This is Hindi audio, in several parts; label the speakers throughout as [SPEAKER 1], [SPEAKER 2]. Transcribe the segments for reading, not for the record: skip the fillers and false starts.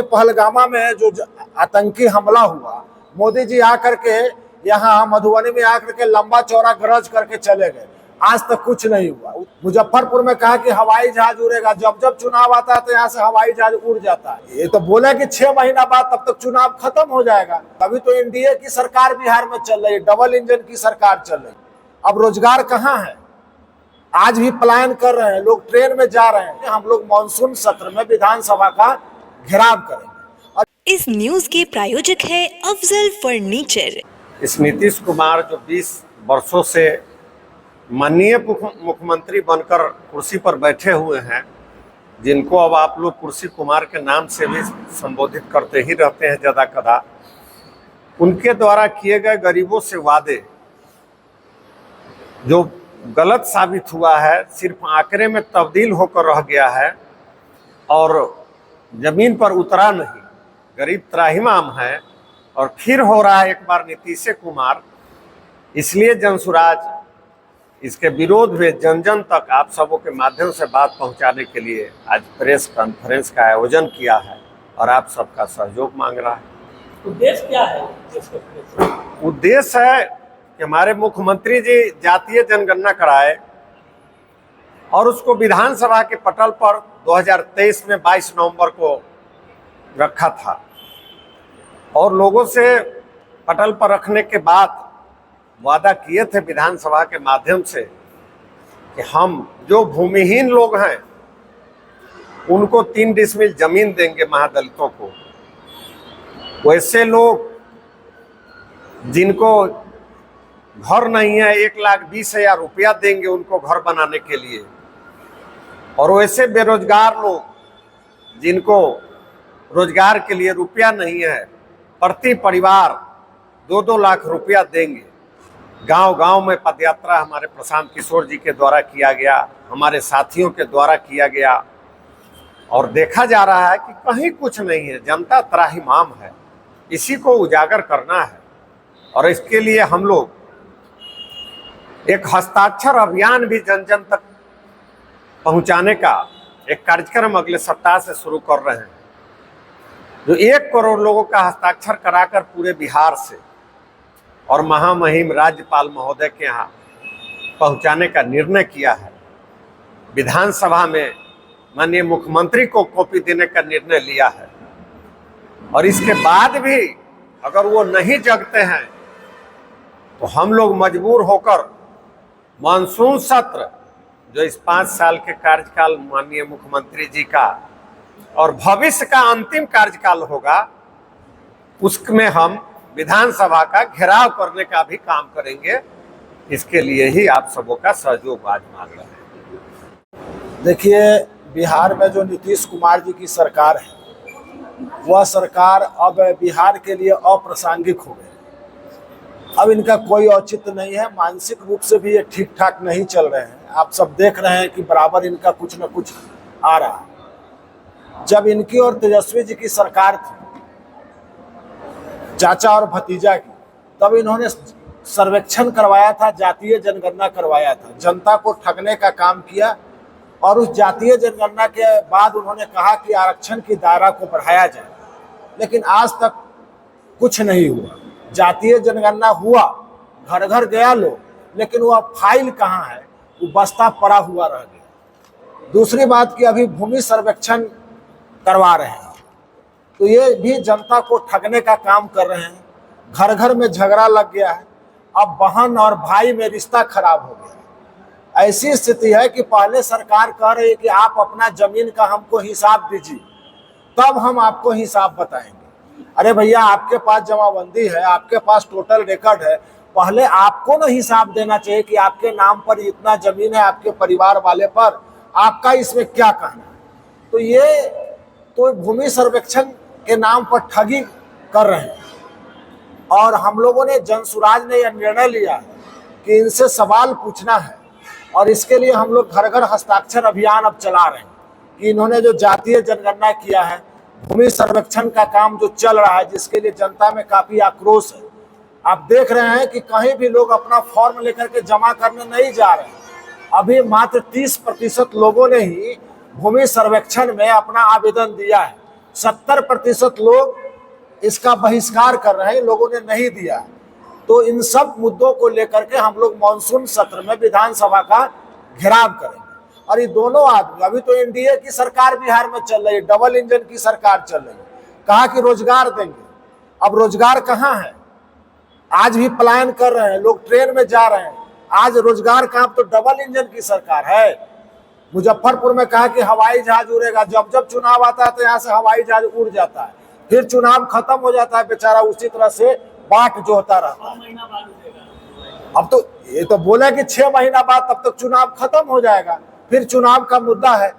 [SPEAKER 1] पहलगामा में जो आतंकी हमला हुआ, मोदी जी आकर के यहाँ मधुबनी में आकर के लंबा चौड़ा गरज करके चले गए, आज तक कुछ नहीं हुआ। मुजफ्फरपुर में कहा कि हवाई जहाज उड़ेगा, जब जब चुनाव आता है तो यहाँ से हवाई जहाज उड़ जाता है। ये तो बोले कि 6 महीना बाद तब तक चुनाव खत्म हो जाएगा। अभी तो एनडीए की सरकार बिहार में चल रही है, डबल इंजन की सरकार चल रही है। अब रोजगार कहाँ है? आज भी पलायन कर रहे हैं लोग, ट्रेन में जा रहे हैं। हम लोग मानसून सत्र में विधानसभा का घेराव करेंगे।
[SPEAKER 2] इस न्यूज के प्रायोजक है अफजल फर्नीचर।
[SPEAKER 3] इस नीतीश कुमार जो 20 वर्षों से माननीय मुख्यमंत्री बनकर कुर्सी पर बैठे हुए हैं, जिनको अब आप लोग कुर्सी कुमार के नाम से भी संबोधित करते ही रहते हैं ज़्यादा कदा, उनके द्वारा किए गए गरीबों से वादे जो गलत साबित हुआ है, सिर्फ आंकड़े में तब्दील होकर रह गया है और जमीन पर उतरा नहीं। गरीब त्राहिमाम है और फिर हो रहा है एक बार नीतीश कुमार। इसलिए जनसुराज इसके विरोध में जन जन तक आप सबों के माध्यम से बात पहुंचाने के लिए आज प्रेस कॉन्फ्रेंस का आयोजन किया है और आप सबका सहयोग मांग रहा है।
[SPEAKER 4] उद्देश्य क्या है?
[SPEAKER 3] उद्देश्य है कि हमारे मुख्यमंत्री जी जातीय जनगणना कराए और उसको विधानसभा के पटल पर 2023 में 22 नवंबर को रखा था और लोगों से पटल पर रखने के बाद वादा किए थे विधानसभा के माध्यम से कि हम जो भूमिहीन लोग हैं उनको 3 डिसमिल जमीन देंगे महादलितों को। वैसे लोग जिनको घर नहीं है 1,20,000 रुपया देंगे उनको घर बनाने के लिए। और वैसे बेरोजगार लोग जिनको रोजगार के लिए रुपया नहीं है, प्रति परिवार 2-2 लाख रुपया देंगे। गांव गांव में पदयात्रा हमारे प्रशांत किशोर जी के द्वारा किया गया, हमारे साथियों के द्वारा किया गया और देखा जा रहा है कि कहीं कुछ नहीं है, जनता त्राहिमाम है। इसी को उजागर करना है और इसके लिए हम लोग एक हस्ताक्षर अभियान भी जन जन तक पहुंचाने का एक कार्यक्रम अगले सप्ताह से शुरू कर रहे हैं, जो 1 करोड़ लोगों का हस्ताक्षर कराकर पूरे बिहार से और महामहिम राज्यपाल महोदय के यहाँ पहुंचाने का निर्णय किया है। विधानसभा में माननीय मुख्यमंत्री को कॉपी देने का निर्णय लिया है और इसके बाद भी अगर वो नहीं जगते हैं तो हम लोग मजबूर होकर मानसून सत्र जो इस 5 साल के कार्यकाल माननीय मुख्यमंत्री जी का और भविष्य का अंतिम कार्यकाल होगा, उसमें हम विधानसभा का घेराव करने का भी काम करेंगे। इसके लिए ही आप सबों का सहयोग आज मांग रहे हैं।
[SPEAKER 1] देखिए, बिहार में जो नीतीश कुमार जी की सरकार है, वह सरकार अब बिहार के लिए अप्रासंगिक हो गई। अब इनका कोई औचित्य नहीं है, मानसिक रूप से भी ये ठीक ठाक नहीं चल रहे हैं। आप सब देख रहे हैं कि बराबर इनका कुछ न कुछ आ रहा है। जब इनकी और तेजस्वी जी की सरकार थी, चाचा और भतीजा की, तब इन्होंने सर्वेक्षण करवाया था, जातीय जनगणना करवाया था, जनता को ठगने का काम किया और उस जातीय जनगणना के बाद उन्होंने कहा कि आरक्षण की दायरा को बढ़ाया जाए, लेकिन आज तक कुछ नहीं हुआ। जातीय जनगणना हुआ, घर घर गया लोग, लेकिन वह फाइल कहाँ है? वो बस्ता पड़ा हुआ रह गया। दूसरी बात कि अभी भूमि सर्वेक्षण करवा रहे हैं, तो ये भी जनता को ठगने का काम कर रहे हैं। घर घर में झगड़ा लग गया है, अब बहन और भाई में रिश्ता खराब हो गया। ऐसी स्थिति है कि पहले सरकार कह रही है कि आप अपना जमीन का हमको हिसाब दीजिए, तब हम आपको हिसाब बताएंगे। अरे भैया, आपके पास जमाबंदी है, आपके पास टोटल रिकॉर्ड है, पहले आपको ना हिसाब देना चाहिए कि आपके नाम पर इतना जमीन है, आपके परिवार वाले पर, आपका इसमें क्या कहना है। तो ये तो भूमि सर्वेक्षण के नाम पर ठगी कर रहे हैं और हम लोगों ने जनसुराज ने यह निर्णय लिया है कि इनसे सवाल पूछना है और इसके लिए हम लोग घर घर हस्ताक्षर अभियान अब चला रहे हैं कि इन्होंने जो जातीय जनगणना किया है, भूमि सर्वेक्षण का काम जो चल रहा है, जिसके लिए जनता में काफी आक्रोश है। आप देख रहे हैं कि कहीं भी लोग अपना फॉर्म लेकर के जमा करने नहीं जा रहे हैं। अभी मात्र 30% लोगों ने ही भूमि सर्वेक्षण में अपना आवेदन दिया है। 70% लोग इसका बहिष्कार कर रहे हैं, लोगों ने नहीं दिया। तो इन सब मुद्दों को लेकर के हम लोग मानसून सत्र में विधानसभा का घेराव करेंगे। और ये दोनों आदमी, अभी तो एनडीए की सरकार बिहार में चल रही है, डबल इंजन की सरकार चल रही है, कहा कि रोजगार देंगे। अब रोजगार कहाँ है? आज भी पलायन कर रहे हैं लोग, ट्रेन में जा रहे हैं, आज रोजगार कहाँ? तो डबल इंजन की सरकार है। मुजफ्फरपुर में कहा कि हवाई जहाज उड़ेगा, जब जब चुनाव आता है तो यहाँ से हवाई जहाज उड़ जाता है, फिर चुनाव खत्म हो जाता है, बेचारा उसी तरह से बाट जोहता रहता है। अब तो ये तो बोला कि 6 महीना बाद तब तक चुनाव खत्म हो जाएगा, फिर चुनाव का मुद्दा है।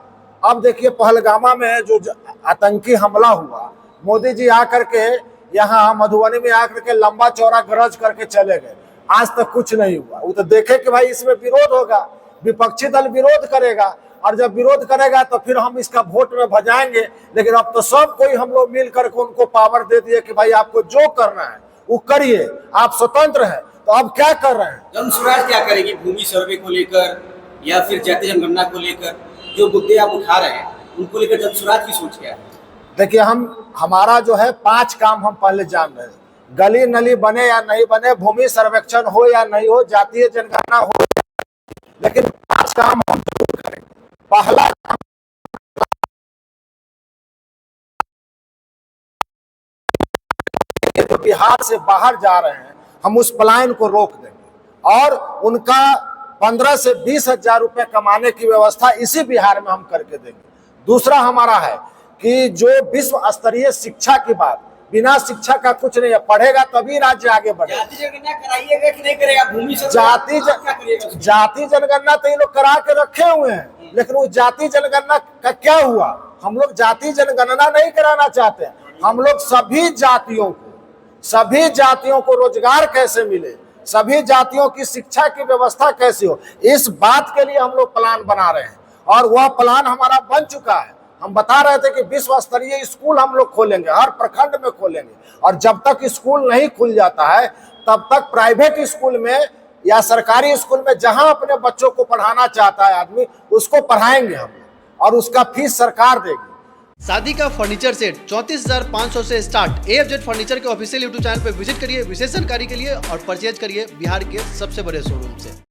[SPEAKER 1] अब देखिए पहलगामा में जो आतंकी हमला हुआ, मोदी जी आकर के यहाँ मधुबनी में आकर के लंबा चौड़ा गरज करके चले गए, आज तक कुछ नहीं हुआ। वो तो देखे कि भाई इसमें विरोध होगा, विपक्षी दल विरोध करेगा, और जब विरोध करेगा तो फिर हम इसका वोट में भजाएंगे। लेकिन अब तो सब कोई हम लोग मिल करके उनको पावर दे दिए कि भाई आपको जो करना है वो करिए, आप स्वतंत्र हैं। तो अब क्या कर रहे हैं?
[SPEAKER 4] जन स्वराज क्या करेगी? भूमि सर्वे को लेकर या फिर जातीय जनगणना को लेकर जो मुद्दे आप उठा रहे हैं, उनको लेकर जन स्वराज की सोच क्या है?
[SPEAKER 1] देखिए, हमारा जो है 5 काम हम पहले जान रहे हैं। गली नली बने या नहीं बने, भूमि सर्वेक्षण हो या नहीं हो, जातीय जनगणना हो, लेकिन 5 काम हम जरूर करेंगे। पहला काम, तो बिहार से बाहर जा रहे हैं, हम उस पलायन को रोक देंगे और उनका 15 से 20 हजार रुपए कमाने की व्यवस्था इसी बिहार में हम करके देंगे। दूसरा हमारा है कि जो विश्व स्तरीय शिक्षा की बात, बिना शिक्षा का कुछ नहीं है, पढ़ेगा तभी राज्य आगे बढ़ेगा।
[SPEAKER 4] जाति जनगणना कराइएगा कि नहीं करेगा? भूमि सर्वे
[SPEAKER 1] जाति जनगणना तो ये लोग करा के रखे हुए हैं, लेकिन वो जाति जनगणना का क्या हुआ? हम लोग जाति जनगणना नहीं कराना चाहते हैं। हम लोग सभी जातियों को रोजगार कैसे मिले, सभी जातियों की शिक्षा की व्यवस्था कैसे हो, इस बात के लिए हम लोग प्लान बना रहे हैं और वह प्लान हमारा बन चुका है। हम बता रहे थे कि विश्व स्तरीय स्कूल हम लोग खोलेंगे, हर प्रखंड में खोलेंगे, और जब तक स्कूल नहीं खुल जाता है तब तक प्राइवेट स्कूल में या सरकारी स्कूल में जहां अपने बच्चों को पढ़ाना चाहता है आदमी, उसको पढ़ाएंगे हम लोग, और उसका फीस सरकार देगी।
[SPEAKER 5] शादी का फर्नीचर सेट 34,500 से स्टार्ट। AFZ फर्नीचर के ऑफिशियल यूट्यूब चैनल पर विजिट करिए विशेष जानकारी के लिए और परचेज करिए बिहार के सबसे बड़े शोरूम से।